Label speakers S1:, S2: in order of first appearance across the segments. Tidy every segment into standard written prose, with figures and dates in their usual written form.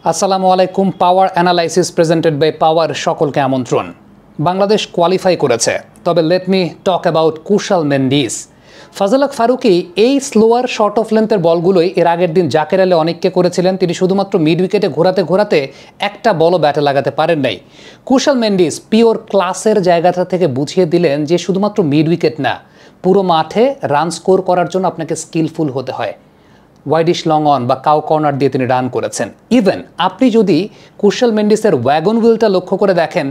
S1: আসসালামু আলাইকুম। Power analysis presented by power সকলকে আমন্ত্রণ। বাংলাদেশ কোয়ালিফাই করেছে, তবে let me talk about Kusal Mendis. Fazal Haq Farooqi এই স্লোয়ার শর্ট অফ লেন্থের বলগুলোই এর আগের দিন জাকের আলী অনেককে করেছিলেন। তিনি শুধুমাত্র মিড উইকেটে ঘোরাতে ঘোরাতে একটা বলও ব্যাটে লাগাতে পারেন নাই। কুশাল মেন্ডিস পিওর ক্লাসের জায়গাটা থেকে বুঝিয়ে দিলেন যে শুধুমাত্র মিড উইকেট না, পুরো মাঠে রান স্কোর করার জন্য আপনাকে স্কিলফুল হতে হয়। ওয়াইডিশ লং অন বা কাউ কর্নার দিয়ে তিনি রান করেছেন। ইভেন আপনি যদি কুশাল মেন্ডিসের ওয়াগন হুইলটা লক্ষ্য করে দেখেন,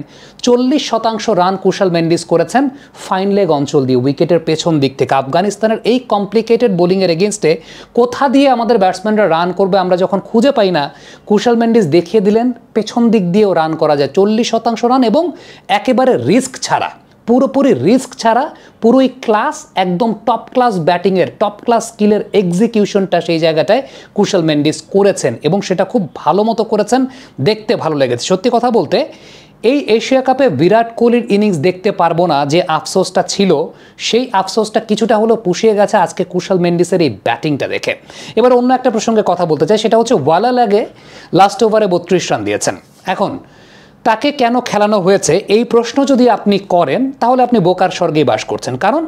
S1: 40% রান কুশাল মেন্ডিস করেছেন ফাইন লেগ অঞ্চল দিয়ে, উইকেটের পেছন দিক থেকে। আফগানিস্তানের এই কমপ্লিকেটেড বোলিংয়ের এগেনস্টে কোথা দিয়ে আমাদের ব্যাটসম্যানরা রান করবে আমরা যখন খুঁজে পাই না, কুশাল মেন্ডিস দেখিয়ে দিলেন পেছন দিক দিয়েও রান করা যায়। 40% রান এবং একেবারে রিস্ক ছাড়া, পুরোপুরি রিস্ক ছাড়া, পুরোই ক্লাস, একদম টপ ক্লাস ব্যাটিংয়ের, টপ ক্লাস স্কিলের এক্সিকিউশনটা সেই জায়গাটায় কুশাল মেন্ডিস করেছেন এবং সেটা খুব ভালো মতো করেছেন, দেখতে ভালো লেগেছে। সত্যি কথা বলতে এই এশিয়া কাপে বিরাট কোহলির ইনিংস দেখতে পারবো না যে আফসোসটা ছিল, সেই আফসোসটা কিছুটা হলেও পুষিয়ে গেছে আজকে কুশাল মেন্ডিসের এই ব্যাটিংটা দেখে। এবার অন্য একটা প্রসঙ্গে কথা বলতে চাই, সেটা হচ্ছে ওয়ালা লাগে লাস্ট ওভারে 32 রান দিয়েছেন। এখন তাকে কেন খেলানো হয়েছে এই প্রশ্ন যদি আপনি করেন, তাহলে আপনি বোকার স্বর্গেই বাস করছেন। কারণ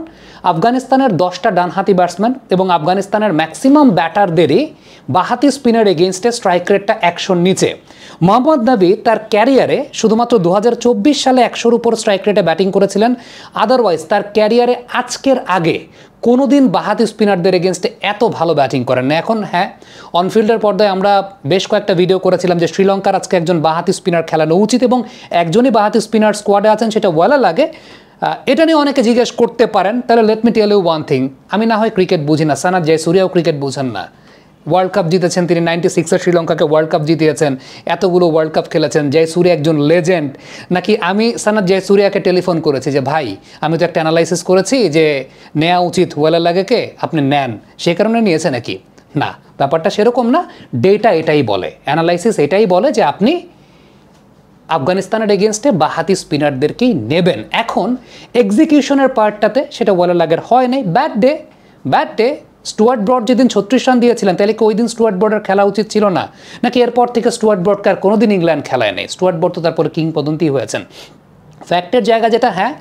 S1: আফগানিস্তানের 10টা ডানহাতি ব্যাটসম্যান এবং আফগানিস্তানের ম্যাক্সিমাম ব্যাটারদেরই বাহাতি স্পিনার এগেনস্টে স্ট্রাইক রেটটা 100-র নিচে। মোহাম্মদ নবী তার ক্যারিয়ারে শুধুমাত্র 2024 সালে 100-র উপর স্ট্রাইক রেটে ব্যাটিং করেছিলেন। আদারওয়াইজ তার ক্যারিয়ারে আজকের আগে কোনোদিন বাহাতি স্পিনারদের এগেনস্টে এত ভালো ব্যাটিং করেন না। এখন হ্যাঁ, অনফিল্ডের পর্দায় আমরা বেশ কয়েকটা ভিডিও করেছিলাম যে শ্রীলঙ্কার আজকে একজন বাহাতি স্পিনার খেলানো উচিত এবং একজনই বাহাতি স্পিনার স্কোয়াডে আছেন, সেটা ওয়ালা লাগে। এটা নিয়ে অনেকে জিজ্ঞেস করতে পারেন, তাহলে let me tell you one thing, আমি না হয় ক্রিকেট বুঝি না, সানাত জয়সূরিয়াও ক্রিকেট বুঝেন না। ওয়ার্ল্ড কাপ জিতেছেন তিনি, 96-এ শ্রীলঙ্কাকে ওয়ার্ল্ড কাপ জিতিয়েছেন, এতগুলো ওয়ার্ল্ড কাপ খেলেছেন। জয়সূরিয়া একজন লেজেন্ড নাকি? আমি সানাত জয়সূরিয়াকে টেলিফোন করেছি যে ভাই, আমি তো একটা অ্যানালাইসিস করেছি যে নেওয়া উচিত ওয়ালা লাগেকে, আপনি নেন, সে কারণে নিয়েছে নাকি? না, ব্যাপারটা সেরকম না। ডেটা এটাই বলে, অ্যানালাইসিস এটাই বলে যে আপনি আফগানিস্তানের এগেনস্টে বাহাতি স্পিনারদেরকেই নেবেন। এখন এক্সিকিউশনের পার্টটাতে সেটা ওয়ালা লাগের হয় নাই। ব্যাট ডে স্টুয়ার্ট ব্রড যেদিন 36 রান দিয়েছিলেন, তাহলে কি ওই দিন স্টুয়ার্ট ব্রডের খেলা উচিত ছিল না? নাকি এরপর থেকে স্টুয়ার্ট ব্রডকে আর কোনোদিন ইংল্যান্ড খেলায় নেই? স্টুয়ার্ট ব্রড তো তারপরে কিংবদন্তি হয়েছেন। ফ্যাক্টের জায়গা যেটা, হ্যাঁ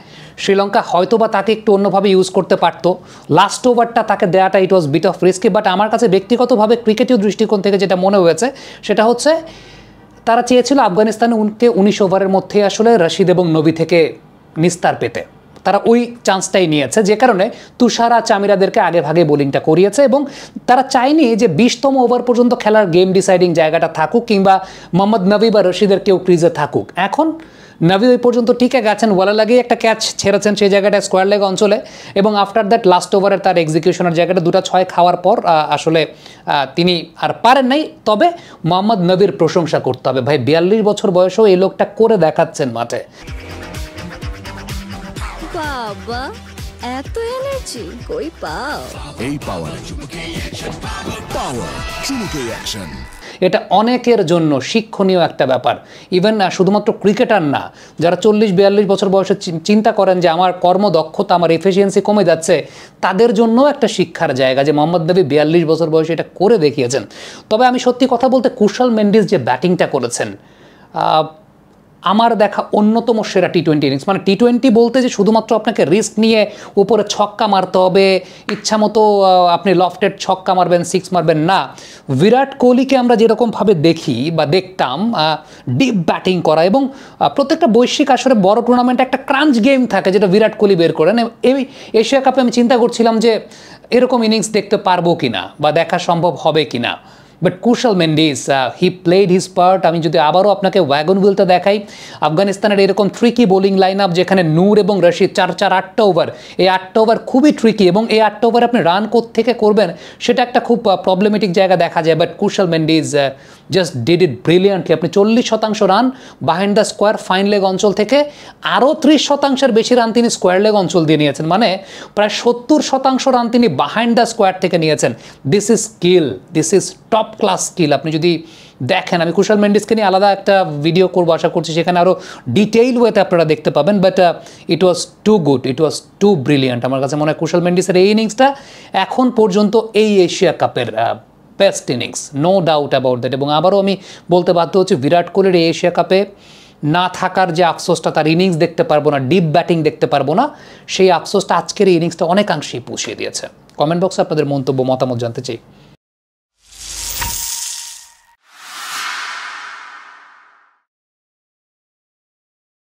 S1: শ্রীলঙ্কা হয়তো বা তাকে একটু অন্যভাবে ইউজ করতে পারতো, লাস্ট ওভারটা তাকে দেওয়াটা it was bit of risky. But আমার কাছে ব্যক্তিগতভাবে ক্রিকেটীয় দৃষ্টিকোণ থেকে যেটা মনে হয়েছে সেটা হচ্ছে তারা চেয়েছিল আফগানিস্তানকে 19 ওভারের মধ্যে আসলে রশিদ এবং নবী থেকে নিস্তার পেতে। তারা ওই চান্সটাই নিয়েছে, যে কারণে তুষারা চামিরাদেরকে আগে ভাগে বোলিংটা করিয়েছে এবং তারা চায়নি যে 20তম ওভার পর্যন্ত খেলার গেম ডিসাইডিং জায়গাটা থাকুক কিংবা মোহাম্মদ নবী বা রশিদের কেউ ক্রিজে থাকুক। এখন নবী ওই পর্যন্ত টিকে গেছেন, ওয়ালা লাগিয়ে একটা ক্যাচ ছেড়েছেন সেই জায়গাটায় স্কোয়ার লেগ অঞ্চলে, এবং আফটার দ্যাট লাস্ট ওভারের তার এক্সিকিউশনের জায়গাটা 2টা 6 খাওয়ার পর আসলে তিনি আর পারেন নাই। তবে মোহাম্মদ নবীর প্রশংসা করতে হবে, ভাই 42 বছর বয়সেও এই লোকটা করে দেখাচ্ছেন মাঠে।
S2: বাবা, এত এনার্জি কই পাও?
S3: এই পাওয়ার চুমুকে অ্যাকশন।
S1: এটা অনেকের জন্য শিক্ষণীয় একটা ব্যাপার। ইভেন শুধুমাত্র ক্রিকেটার না, যারা 40-42 বছর বয়সে চিন্তা করেন যে আমার কর্মদক্ষতা, আমার এফিসিয়েন্সি কমে যাচ্ছে, তাদের জন্য একটা শিক্ষার জায়গা যে মোহাম্মদ নবী 42 বছর বয়সে এটা করে দেখিয়েছেন। তবে আমি সত্যি কথা বলতে কুশাল মেন্ডিস যে ব্যাটিংটা করেছেন, আমার দেখা অন্যতম সেরা টি-20 ইনিংস। মানে টি-20 বলতে যে শুধুমাত্র আপনাকে রিস্ক নিয়ে উপরে ছক্কা মারতে হবে, ইচ্ছা মতো আপনি লফটেড ছক্কা মারবেন, 6 মারবেন, না। বিরাট কোহলিকে আমরা যেরকমভাবে দেখি বা দেখতাম ডিপ ব্যাটিং করা, এবং প্রত্যেকটা বৈশ্বিক আসরে বড় টুর্নামেন্টে একটা ক্রাঞ্চ গেম থাকে যেটা বিরাট কোহলি বের করেন। এই এশিয়া কাপে আমি চিন্তা করছিলাম যে এরকম ইনিংস দেখতে পারবো কিনা বা দেখা সম্ভব হবে কিনা। But Kusal Mendis he played his part. আমি যদি আবারও আপনাকে ওয়াগন হুইলটা দেখাই, আফগানিস্তানের এরকম ট্রিকি বোলিং লাইন আপ যেখানে নূর এবং রশিদ 8টা ওভার, এই 8টা ওভার খুবই ট্রিকি এবং এই 8টা ওভার আপনি রান থেকে করবেন সেটা একটা খুব প্রবলেমেটিক জায়গা দেখা যায়। But Kusal Mendis just did it brilliantly. আপনি 40% run behind the square fine leg অঞ্চল থেকে, আরও 30%-এর বেশি রান তিনি স্কোয়ার লেগ অঞ্চল দিয়ে নিয়েছেন, মানে প্রায় 70% রান তিনি বাহিন্ড দ্য স্কোয়ার থেকে নিয়েছেন। This is skill, this is top class skill. আপনি যদি দেখেন, আমি কুশাল মেন্ডিসকে নিয়ে আলাদা একটা ভিডিও করবো, আশা করছি সেখানে আরও ডিটেইল ওয়েতে আপনারা দেখতে পাবেন। But it was too good, it was too brilliant. আমার কাছে মনে হয় কুশাল মেন্ডিসের এই ইনিংসটা এখন পর্যন্ত এই এশিয়া কাপের best innings, no doubt about that. এবং আবারও আমি বলতে বাধ্য হচ্ছি, বিরাট কোহলির এই এশিয়া কাপে না থাকার যে আফসোসটা, তার ইনিংস দেখতে পারবো না, ডিপ ব্যাটিং দেখতে পারবো না, সেই আফসোসটা আজকের এই ইনিংসটা অনেকাংশেই পুষিয়ে দিয়েছে। কমেন্ট বক্সে আপনাদের মন্তব্য, মতামত জানতে চাই।